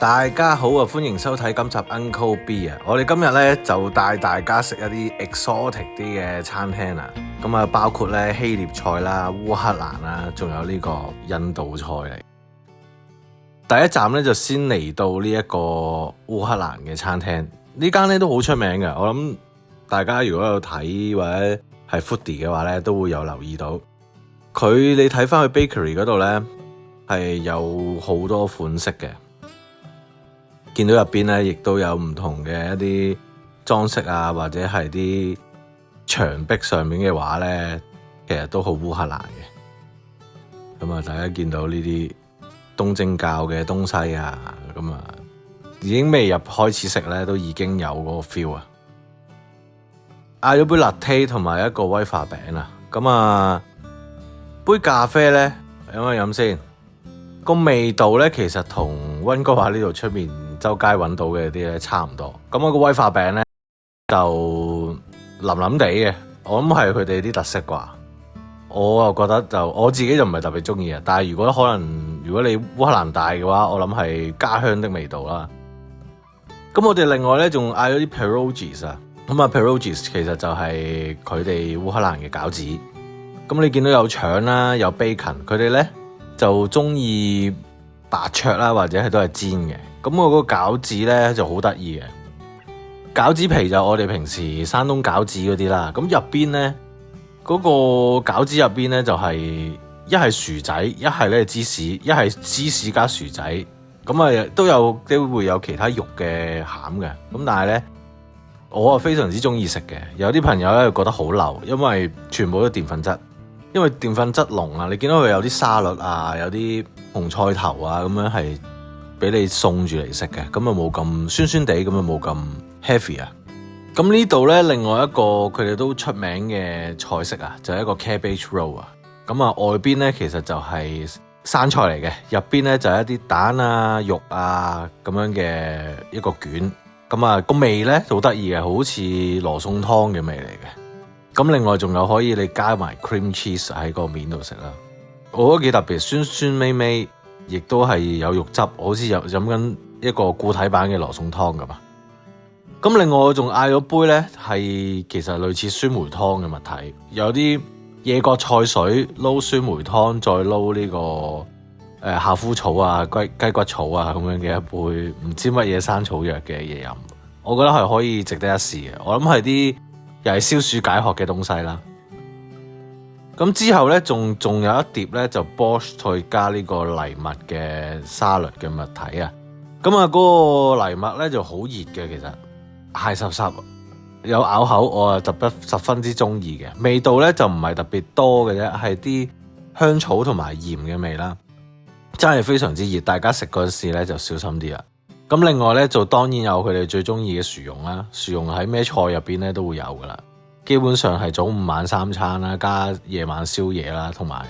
大家好啊，歡迎收睇今集 Uncle B 啊！我哋今日咧就帶大家食一啲 exotic 啲嘅餐廳啊，咁啊包括咧希臘菜啦、烏克蘭啦，仲有呢個印度菜嚟。第一站咧就先嚟到呢一個烏克蘭嘅餐廳，呢間咧都好出名嘅。我諗大家如果有睇或者係 foodie 嘅話咧，都會有留意到佢。你睇翻去 bakery 嗰度咧，係有好多款式嘅。見到入邊咧，亦都有唔同嘅一啲裝飾啊，或者係啲牆壁上面嘅畫咧，其實都好烏克蘭嘅。咁啊，大家見到呢啲東正教嘅東西啊，咁啊，已經未入開始食咧，都已經有嗰個 feel 啊！嗌咗杯 latte 同埋一個威化餅啊，咁啊，杯咖啡咧飲一飲先。個味道咧，其實同溫哥華呢度出面周街揾到嘅啲咧差唔多。咁個威化餅咧就腍腍地嘅，我諗係佢哋啲特色啩。我又覺得就我自己就唔係特別中意啊。但係如果你烏克蘭大嘅話，我諗係家鄉的味道啦。咁我哋另外咧仲嗌咗啲 pierogies 啊。咁啊 pierogies 其實就係佢哋烏克蘭嘅餃子。咁你見到有腸啦，有 bacon，佢哋咧就中意白灼啦，或者係都係煎嘅。咁我嗰個餃子咧就好得意嘅，餃子皮就我哋平時山東餃子嗰啲啦。咁入邊咧嗰個餃子入邊咧就係一係薯仔，一係咧芝士，一係芝士加薯仔。咁啊都會有其他肉嘅餡嘅。咁但係咧我啊非常之中意食嘅。有啲朋友咧覺得好流，因為全部都澱粉質。因為澱粉質濃啊，你見到佢有啲沙律啊，有啲紅菜頭啊，咁樣係俾你送住嚟食嘅，咁啊冇咁酸酸地，咁啊冇咁 heavy 啊。咁呢度咧，另外一個佢哋都出名嘅菜式啊，就係一個 cabbage roll 啊。咁啊外邊咧其實就係生菜嚟嘅，入邊咧就係一啲蛋啊、肉啊咁樣嘅一個卷。咁啊個味咧好得意嘅，好似羅宋湯嘅味嚟嘅。咁另外仲有可以你加埋 cream cheese 喺個面度食啦，我覺得幾特別，酸酸味味，亦都係有肉汁，好似飲緊一個固體版嘅羅宋湯咁啊。咁另外我仲嗌咗杯咧，係其實類似酸梅湯嘅物體，有啲野葛菜水撈酸梅湯，再撈呢個夏枯草啊、雞骨草啊咁樣嘅一杯唔知乜嘢生草藥嘅嘢飲，我覺得係可以值得一試嘅。我諗係啲又係消暑解渴嘅東西啦。咁之後咧，仲有一碟咧，就 Borscht 再加呢個藜麥嘅沙律嘅物體啊。咁啊，嗰個藜麥咧就好熱嘅，其實係濕濕，有咬口，我啊十分之中意嘅。味道咧就唔係特別多嘅啫，係啲香草同埋鹽嘅味啦，真係非常之熱。大家食嗰陣時咧就小心啲啦。咁另外咧就當然有佢哋最中意嘅薯蓉啦，薯蓉喺咩菜入邊咧都會有噶啦，基本上係早午晚三餐啦，加夜晚宵夜啦，同埋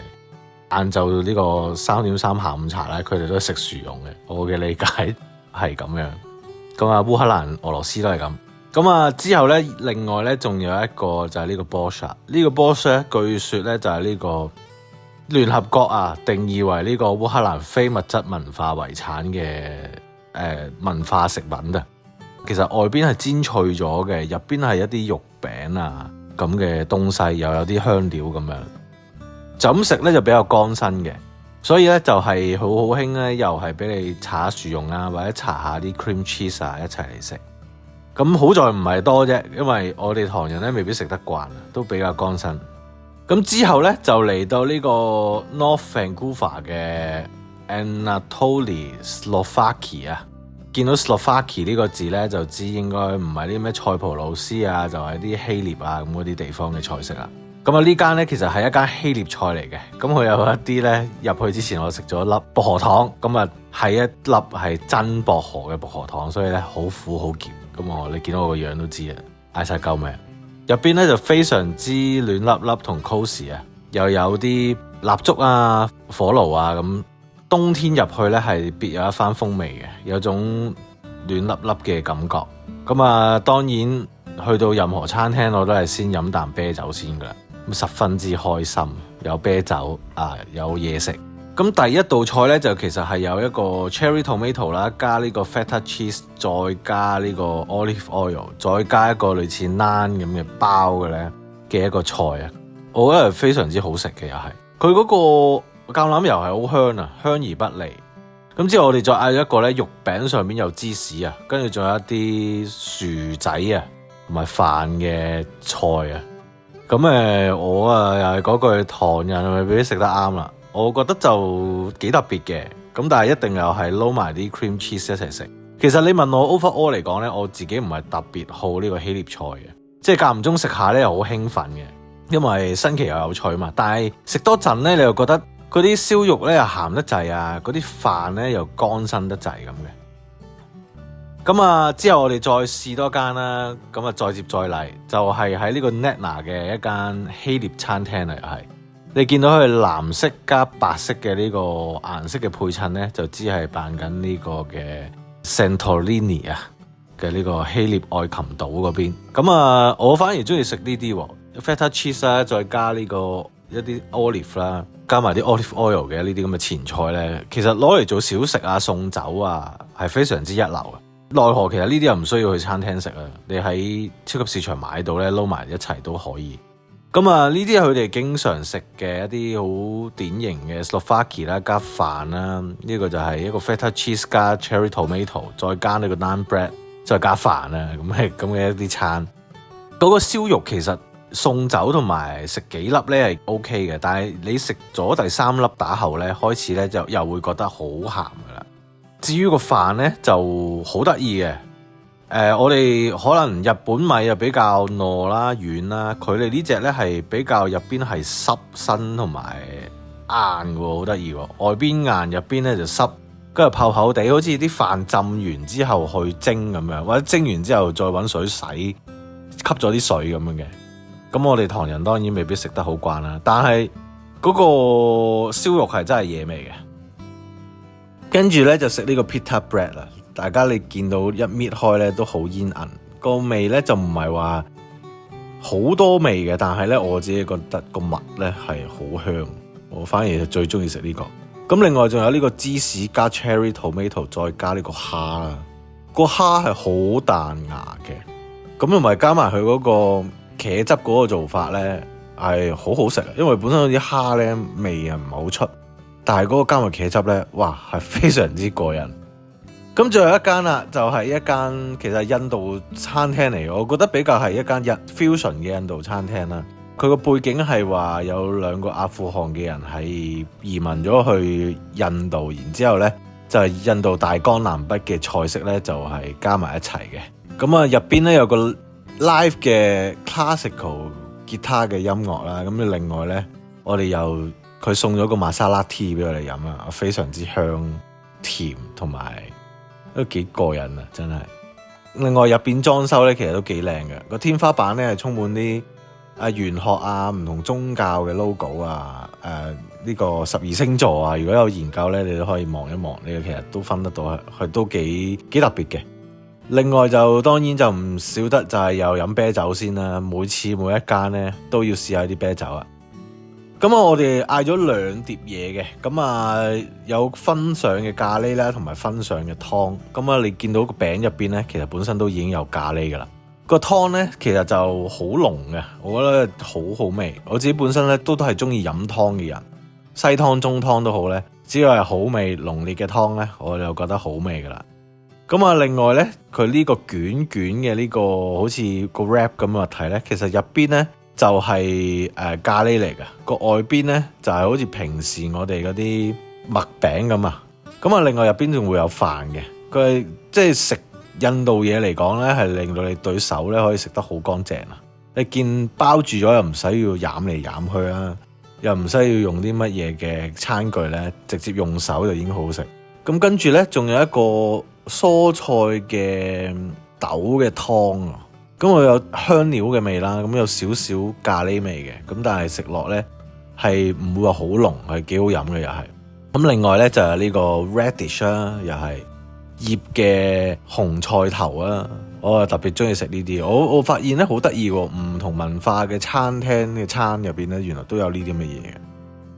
晏晝呢個3點3下午茶咧，佢哋都食薯蓉嘅。我嘅理解係咁樣。咁啊，烏克蘭、俄羅斯都係咁。咁啊之後咧，另外咧仲有一個就係呢個 Borscht。呢個 Borscht 咧，據說咧就係呢個聯合國啊定義為呢個烏克蘭非物質文化遺產嘅文化食品啊。其實外邊係煎脆咗嘅，入邊係一啲肉餅啊咁嘅東西，又有啲香料咁樣。就咁食咧就比較乾身嘅，所以咧就係好好興咧，又係俾你搽下薯蓉啊，或者搽下啲 cream cheese 啊一齊嚟食。咁好在唔係多啫，因為我哋唐人咧未必食得慣，都比較乾身。咁之後咧就嚟到呢個 North Vancouver 嘅 Anatoly Slovakia 啊。見到 Slovakia 呢個字咧，就知應該唔係啲咩塞浦路斯啊，就係啲希臘啊咁嗰啲地方嘅菜式啦。咁啊呢間咧其實係一間希臘菜嚟嘅。咁佢有一啲咧入去之前，我食咗粒薄荷糖，咁啊係一粒係真薄荷嘅薄荷糖，所以咧好苦好澀。咁你見到我個樣都知啊，嗌晒救命！入邊咧就非常之暖粒粒同 cosy 啊，又有啲蠟燭啊、火爐啊咁。冬天入去咧係別有一番風味嘅，有種暖粒粒嘅感覺。咁啊，當然去到任何餐廳我都係先飲啖啤酒先噶啦，咁十分之開心，有啤酒啊，有嘢食。咁咁第一道菜咧就其實係有一個 cherry tomato 啦，加呢個 feta cheese， 再加呢個 olive oil， 再加一個類似 naan 咁嘅包嘅咧嘅一個菜啊，我覺得係非常之好食嘅，又係佢嗰個橄欖油係好香啊，香而不膩。咁之後我哋再嗌咗一個咧，肉餅上面有芝士啊，跟住仲有一啲薯仔啊，同埋飯嘅菜啊。咁我又係嗰句唐人係咪俾你食得啱啦？我覺得就幾特別嘅，咁但係一定又係撈埋啲 cream cheese 一齊食。其實你問我 overall 嚟講咧，我自己唔係特別好呢個希臘菜嘅，即係間唔中食下咧又好興奮嘅，因為新奇又有趣嘛。但係食多陣咧，你又覺得嗰啲燒肉咧又鹹得滯啊，嗰啲飯咧又乾身得滯咁嘅。咁啊，之後我哋再試多間啦，咁啊再接再厲，就係喺呢個 Netna 嘅一間希臘餐廳嚟，又係你見到佢藍色加白色嘅呢個顏色嘅配襯咧，就知係扮緊呢個嘅 Santorini 啊嘅呢個希臘愛琴島嗰邊。咁啊，我反而中意食呢啲 feta cheese 啦，再加呢個一啲 olive 啦，加埋啲 olive oil 嘅呢啲咁嘅前菜咧，其實攞嚟做小食啊、送酒啊，係非常之一流嘅。奈何其實呢啲又唔需要去餐廳食啊，你喺超級市場買到咧，撈埋一齊都可以。咁啊，呢啲係佢哋經常食嘅一啲好典型嘅 Slovakia 啦，加飯啦，呢個就係一個 feta cheese 加 cherry tomato， 再加呢個 naan bread， 再加飯啊，咁嘅一啲餐。嗰個燒肉其實送酒同埋食幾粒咧係 OK 嘅，但係你食咗第3粒打後咧，開始咧就又會覺得好鹹噶啦。至於個飯咧就好得意嘅，我哋可能日本米又比較糯啦、軟啦，佢哋呢隻咧係比較入邊係濕身同埋硬嘅，好得意喎。外邊硬，入邊咧就濕，跟住泡泡地，好似啲飯浸完之後去蒸咁樣，或者蒸完之後再揾水洗，吸咗啲水咁樣嘅。咁我哋唐人當然未必食得好慣啦，但係嗰個燒肉係真係野味嘅。跟住咧就食呢個 pita bread 啦，大家你見到一搣開咧都好煙韌，個味咧就唔係話好多味嘅，但係咧我自己覺得個蜜咧係好香，我反而最中意食呢個。咁另外仲有呢個芝士加 cherry tomato， 再加呢個蝦啦，個蝦係好彈牙嘅，咁同埋加埋佢嗰個茄汁嗰個做法咧係好好食，因為本身嗰啲蝦咧味啊唔係好出。但係嗰個加埋茄汁咧，哇，係非常之過癮。咁最後一間啦，就係一間其實印度餐廳嚟，我覺得比較係一間fusion 嘅印度餐廳啦。佢個背景係話有2個阿富汗嘅人係移民咗去印度，然之後咧就係印度大江南北嘅菜式咧就係加埋一齊嘅。咁啊入邊咧有個 live 嘅 classical 吉他嘅音樂啦。咁另外咧我哋又佢送咗個瑪莎拉 tea 俾我哋飲啊，非常之香甜，同埋都幾過癮啊！真係。另外入邊裝修咧，其實都幾靚嘅。個天花板咧係充滿啲玄學啊、唔同宗教嘅 logo 啊、呢個12星座啊。如果有研究咧，你都可以望一望。呢個其實都分得到，佢都幾特別嘅。另外就當然就唔少得就係又飲啤酒先啦。每次每一間咧都要試下啲啤酒啊。咁啊，我哋嗌咗2碟嘢嘅，咁啊有分上嘅咖喱啦，同埋分上嘅湯。咁啊，你見到個餅入邊咧，其實本身都已經有咖喱噶啦。個湯咧，其實就好濃嘅，我覺得好好味。我自己本身咧都係中意飲湯嘅人，西湯中湯都好咧，只要係好味濃烈嘅湯咧，我就覺得好味噶啦。咁啊，另外咧，佢呢個卷卷嘅呢個好似個 wrap 咁嘅物體咧，其實入邊咧。就係咖喱嚟嘅，個外邊咧就係好似平時我哋嗰啲麥餅咁啊。咁啊，另外入邊仲會有飯嘅。佢即係食印度嘢嚟講咧，係令到你對手咧可以食得好乾淨啊。你見包住咗又唔使要攬嚟攬去啦，又唔需要用啲乜嘢嘅餐具咧，直接用手就已經好好食。咁跟住咧，仲有一個蔬菜嘅豆嘅湯啊。咁我有香料嘅味啦，咁有少少咖喱味嘅，咁但係食落咧係唔會話好濃，係幾好飲嘅又係。咁另外咧就係呢個 radish 啦，又係醃嘅紅菜頭啦，我特別中意食呢啲。我發現咧好得意喎，唔同文化嘅餐廳嘅餐入邊咧，原來都有呢啲咁嘅嘢嘅。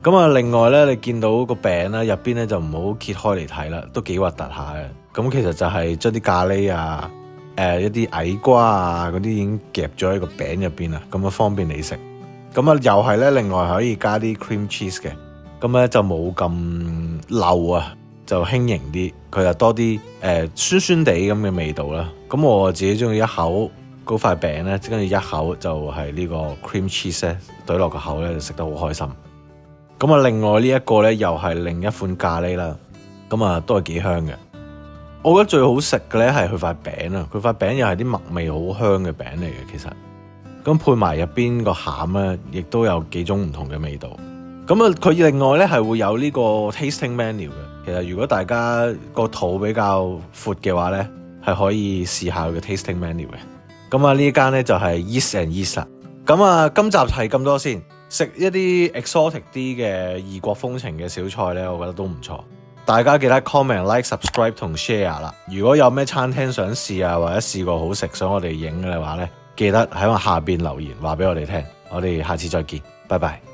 咁啊，另外咧，你見到個餅咧入邊咧就唔好揭開嚟睇啦，都幾核突下嘅。咁其實就係將啲咖喱啊、一啲矮瓜啊嗰啲已經夾咗喺個餅入邊啦，咁啊方便你食。咁啊又係咧，另外可以加啲 cream cheese 嘅，咁咧就冇咁漏啊，就輕盈啲，佢就多啲酸酸地咁嘅味道啦。咁我自己中意一口嗰塊餅咧，跟住一口就係呢個 cream cheese 咧，懟落個口咧就食得好開心。咁啊，另外呢一個咧又係另一款咖喱啦，咁啊都係幾香嘅。我覺得最好食嘅咧係佢塊餅啊，佢塊餅又係啲麥味好香嘅餅嚟嘅，其實。咁配埋入邊個餡咧，亦都有幾種唔同嘅味道。咁啊，佢另外咧係會有呢個 tasting menu 嘅。其實如果大家個肚比較闊嘅話咧，係可以試下佢嘅 tasting menu 嘅。咁啊，呢間咧就係 Yeast and Yeast 啦。咁啊，今集係咁多先。食一啲 exotic 啲嘅異國風情嘅小菜咧，我覺得都唔錯。大家記得 comment、like、subscribe 同 share 啦。如果有咩餐廳想試啊，或者試過好食想我哋影嘅話咧，記得喺我下邊留言話俾我哋聽。我哋下次再見，拜拜。